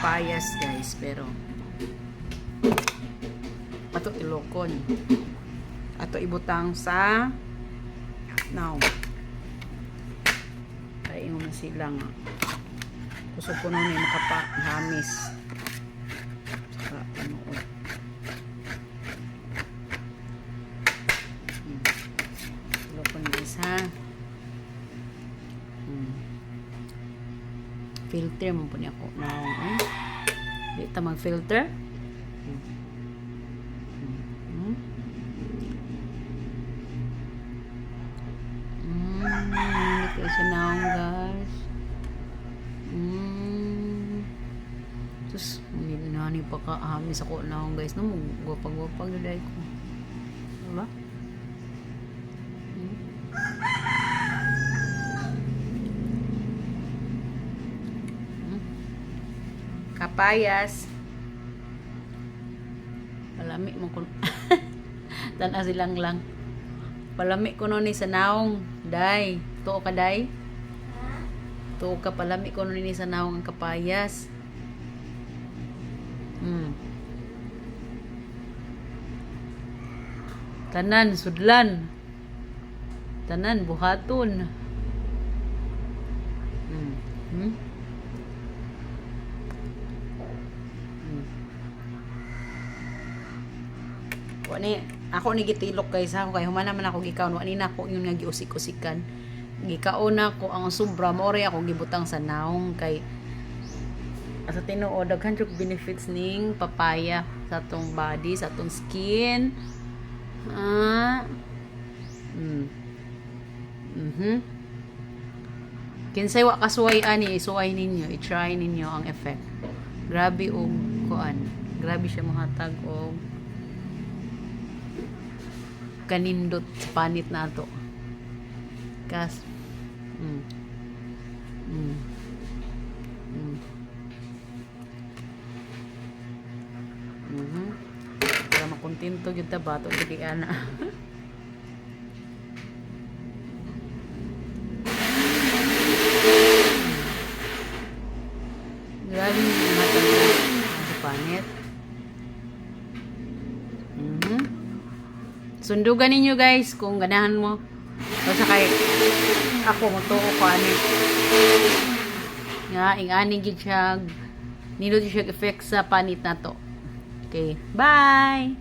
kapayas guys, pero ato ilokon. Ato ibutang sa now. Kaya yung sila nga. Kusog ko nun makapahamis. Sa panood. Ilokon guys ha. Filter mo po niya ko. Now, di ta mag-filter. Hindi siya naong guys. Terus, hindi na pa ka-amis ako naong guys. No, gwapag-gwapag na ko. Diba? Kapayas. Palami mo ko. Tana silang lang. Palami ko nun ni sa naong. Day. Tuo ka, day? Tuo ka, palami ko nun ni sa naong ang kapayas. Tanan, sudlan. Tanan, buhaton. Ako ni gitilok guys ha, kay humana man ako gikaon, wani na ako yung nagiusik-usikan. Gikaon ako ang sobra mo ri ako gibutang sa naong kay sa tinuod daghan jud benefits ning papaya sa atong body, sa atong skin. Kinsay wa kasuway ani, isuway ninyo, i-try ninyo ang effect. Grabe og kuan. Grabe siya mohatag og kanindot sa panit na to. Kas para makontento gyud ta ba to gid ana. Grabe mohatag sa panit. Sundugan ninyo guys kung ganahan mo. Basta kay ako mo to ko ani. Nga ingani gid siya. Nindot siya effect sa panit na to. Okay, bye.